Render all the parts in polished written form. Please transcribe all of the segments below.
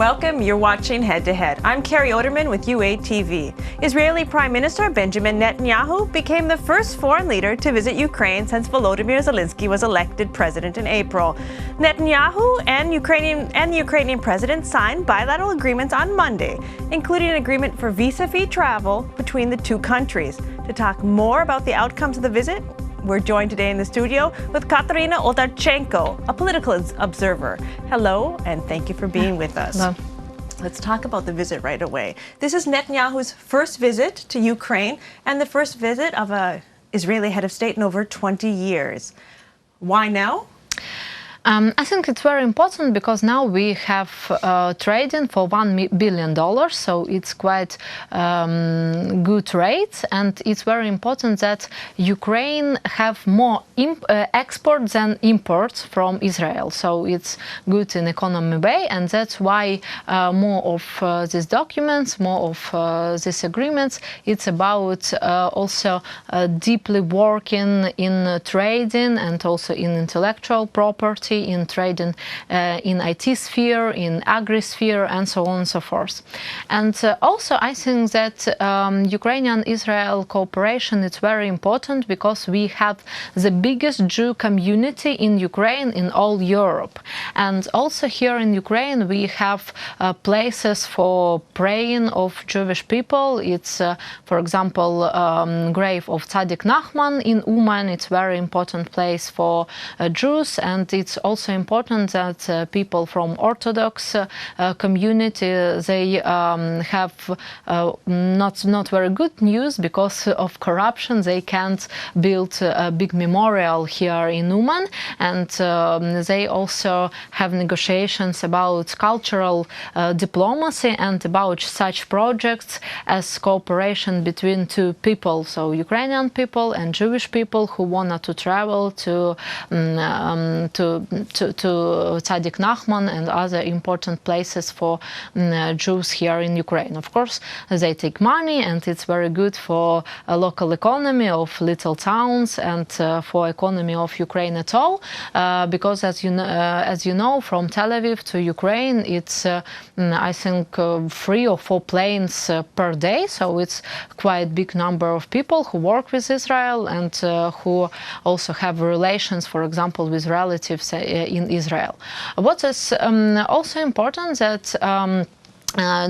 welcome. You're watching Head to Head. I'm Kateryna Odarchenko with UATV. Israeli Prime Minister Benjamin Netanyahu became the first foreign leader to visit Ukraine since Volodymyr Zelensky was elected president in April. Netanyahu and the Ukrainian president signed bilateral agreements on Monday, including an agreement for visa-free travel between the two countries. To talk more about the outcomes of the visit, we're joined today in the studio with Kateryna Odarchenko, a political observer. Hello, and thank you for being with us. Hello. Let's talk about the visit right away. This is Netanyahu's first visit to Ukraine and the first visit of an Israeli head of state in over 20 years. Why now? I think it's very important because now we have trading for $1 billion, so it's quite good rate, and it's very important that Ukraine have more exports than imports from Israel. So it's good in economy way, and that's why more of these documents, more of these agreements, it's about also deeply working in trading and also in intellectual property, in trading in IT sphere, in agri-sphere, and so on and so forth. And also I think that Ukrainian-Israel cooperation is very important because we have the biggest Jew community in Ukraine in all Europe. And also here in Ukraine we have places for praying of Jewish people. It's, for example, grave of Tzaddik Nachman in Uman. It's a very important place for Jews, and it's also important that people from Orthodox community, they have not very good news because of corruption. They can't build a big memorial here in Uman, and they also have negotiations about cultural diplomacy and about such projects as cooperation between two people, so Ukrainian people and Jewish people who wanted to travel to Tzaddik Nachman and other important places for Jews here in Ukraine. Of course, they take money, and it's very good for a local economy of little towns and for economy of Ukraine at all, because as you know, from Tel Aviv to Ukraine, it's I think 3 or 4 planes per day, so it's quite big number of people who work with Israel and who also have relations, for example, with relatives in Israel. What is also important that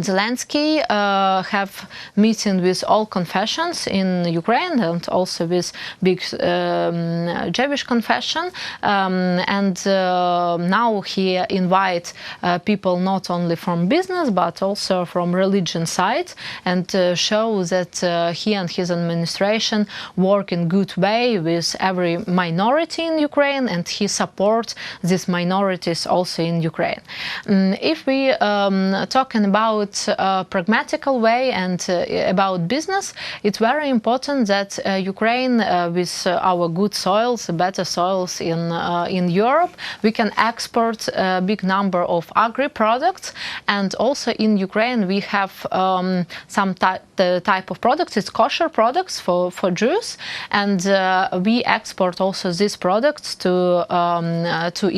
Zelensky have meeting with all confessions in Ukraine and also with big Jewish confession, and now he invite people not only from business but also from religion side, and show that he and his administration work in good way with every minority in Ukraine, and he supports these minorities also in Ukraine. If we talking about pragmatical way and about business, it's very important that Ukraine, with our good soils, better soils in Europe, we can export a big number of agri products, and also in Ukraine we have some type of products. It's kosher products for Jews, and we export also these products to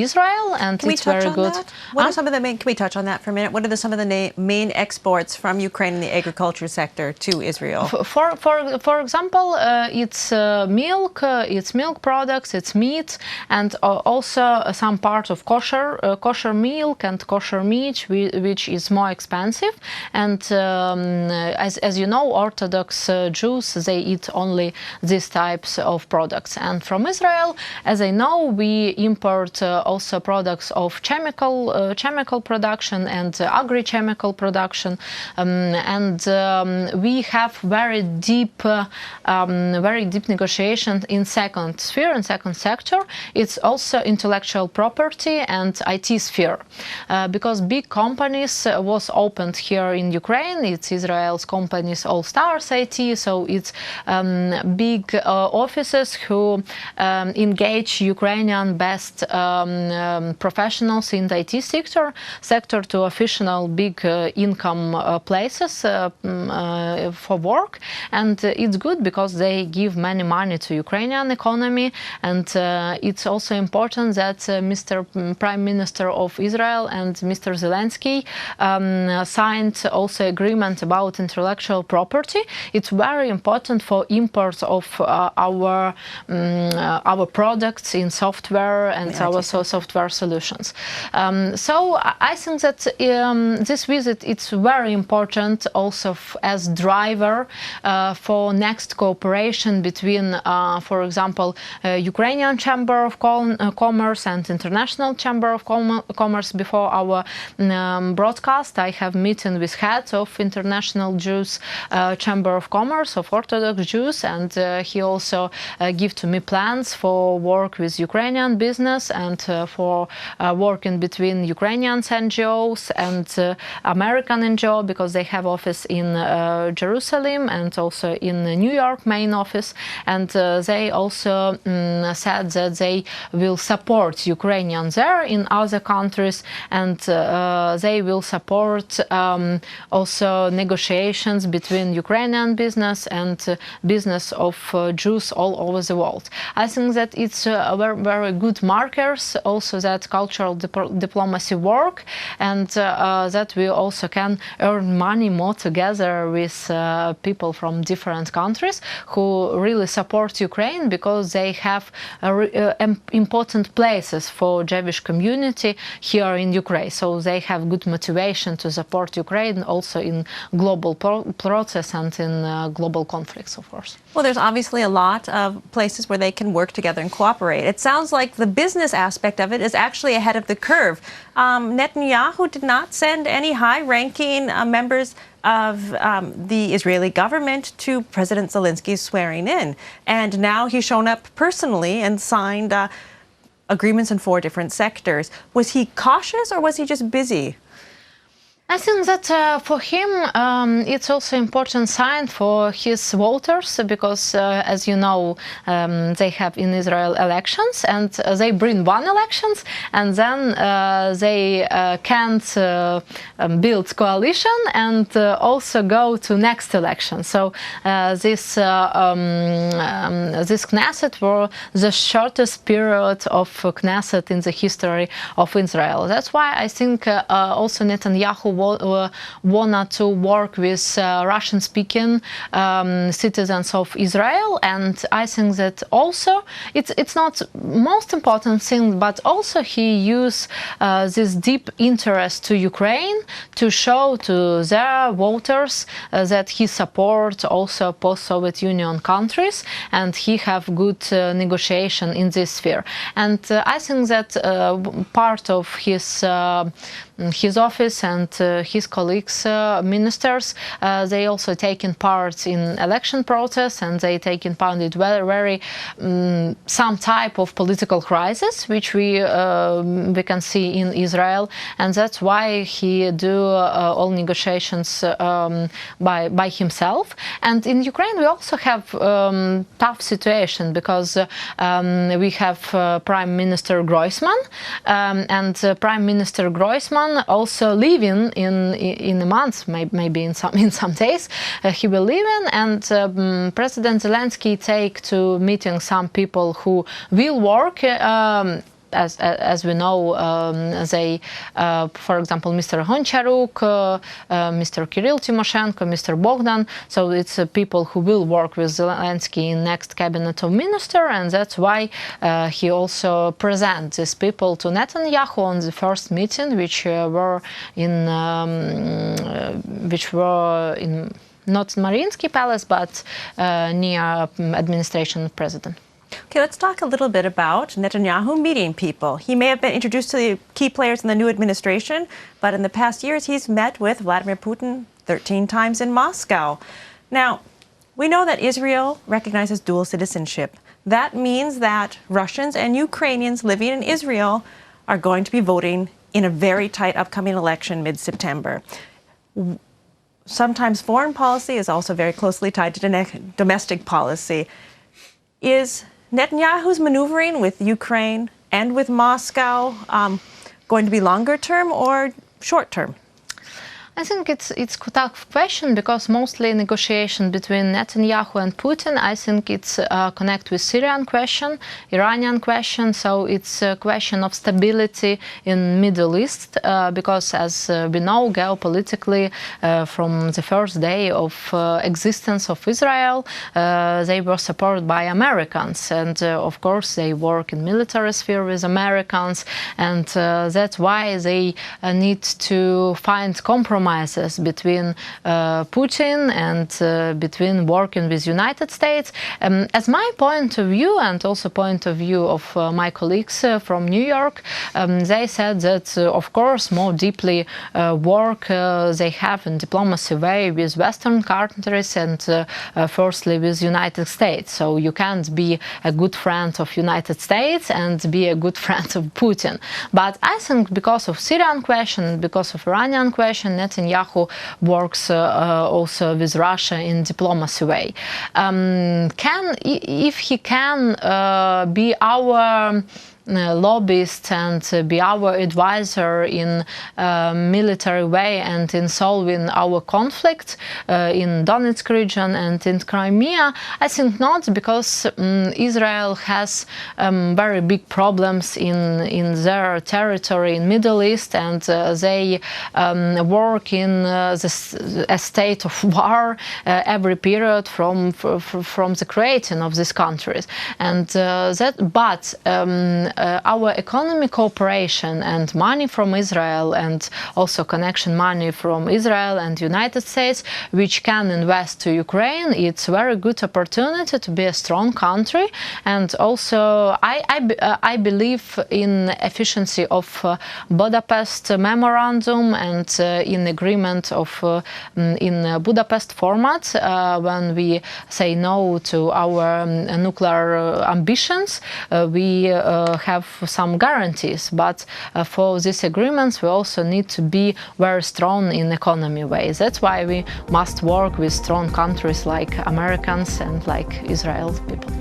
Israel, and Can it's very good. What are some of the main? Can we touch on that for a minute? What are some of the main exports from Ukraine in the agriculture sector to Israel? For example, it's milk products, it's meat, and also some part of kosher milk and kosher meat, which is more expensive. And as you know, Orthodox Jews, they eat only these types of products. And from Israel, as I know, we import also products of chemical production and agri-chemical production, and we have very deep negotiations in second sphere and second sector. It's also intellectual property and IT sphere, because big companies was opened here in Ukraine. It's Israel's companies All Stars IT, so it's big offices who engage Ukrainian best professionals in the IT sector to official big income places for work, and it's good because they give many money to Ukrainian economy, and it's also important that Mr. Prime Minister of Israel and Mr. Zelensky signed also agreement about intellectual property. It's very important for import of our products in software and our software solutions. So I think that this visit it's very important also as driver for next cooperation between, for example, Ukrainian Chamber of Commerce and International Chamber of Commerce. Before our broadcast, I have meeting with head of International Jews Chamber of Commerce of Orthodox Jews, and he also give to me plans for work with Ukrainian business and for working between Ukrainian NGOs and American NGO, because they have office in Jerusalem and also in New York main office, and they also said that they will support Ukrainians there in other countries, and they will support also negotiations between Ukrainian business and business of Jews all over the world. I think that it's very, very good markers also that cultural diplomacy work, and that we also can earn money more together with people from different countries who really support Ukraine because they have important places for Jewish community here in Ukraine. So they have good motivation to support Ukraine also in global process and in global conflicts, of course. Well, there's obviously a lot of places where they can work together and cooperate. It sounds like the business aspect of it is actually ahead of the curve. Netanyahu did not send any high-ranking members of the Israeli government to President Zelensky's swearing in. And now he's shown up personally and signed agreements in 4 different sectors. Was he cautious or was he just busy? I think that for him it's also important sign for his voters because, as you know, they have in Israel elections and they bring one elections and then they can't build coalition and also go to next election. So this Knesset was the shortest period of Knesset in the history of Israel. That's why I think also Netanyahu wanted to work with Russian-speaking citizens of Israel, and I think that also it's not most important thing, but also he used this deep interest to Ukraine to show to their voters that he supports also post-Soviet Union countries and he have good negotiation in this sphere. And I think that part of his office and his colleagues, ministers, they also taken part in election process and they taken part in very some type of political crisis which we can see in Israel, and that's why he do all negotiations by himself. And in Ukraine we also have tough situation because we have Prime Minister Groysman, and Prime Minister Groysman also leaving in a month, maybe in some days he will leave in, and President Zelensky take to meeting some people who will work. As we know, they, for example, Mr. Honcharuk, Mr. Kirill Tymoshenko, Mr. Bogdan. So it's people who will work with Zelensky in next cabinet of minister, and that's why he also present these people to Netanyahu on the first meeting, which were in not Mariinsky Palace, but near administration of president. Okay, let's talk a little bit about Netanyahu meeting people. He may have been introduced to the key players in the new administration, but in the past years he's met with Vladimir Putin 13 times in Moscow. Now, we know that Israel recognizes dual citizenship. That means that Russians and Ukrainians living in Israel are going to be voting in a very tight upcoming election mid-September. Sometimes foreign policy is also very closely tied to domestic policy. Is Netanyahu's maneuvering with Ukraine and with Moscow going to be longer term or short term? I think it's a tough question because mostly negotiation between Netanyahu and Putin, I think it's connect with Syrian question, Iranian question, so it's a question of stability in Middle East because as we know geopolitically from the first day of existence of Israel, they were supported by Americans and of course they work in military sphere with Americans and that's why they need to find compromises between Putin and between working with United States. As my point of view and also point of view of my colleagues from New York, they said that of course more deeply work they have in diplomacy way with Western countries and firstly with United States. So you can't be a good friend of United States and be a good friend of Putin. But I think because of Syrian question, because of Iranian question, Netanyahu works also with Russia in diplomacy way. If he can be our lobbyist and be our advisor in military way and in solving our conflict in Donetsk region and in Crimea, I think not, because Israel has very big problems in their territory in Middle East and they work in a state of war every period from the creation of these countries and our economic cooperation and money from Israel and also connection money from Israel and United States, which can invest to Ukraine, it's a very good opportunity to be a strong country. And also I believe in efficiency of Budapest memorandum and in agreement of in Budapest format when we say no to our nuclear ambitions, we have some guarantees, but for these agreements we also need to be very strong in economy ways. That's why we must work with strong countries like Americans and like Israel people.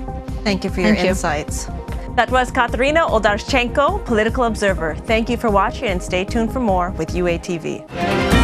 Thank you for your insights. That was Kateryna Odarchenko, political observer. Thank you for watching and stay tuned for more with UATV.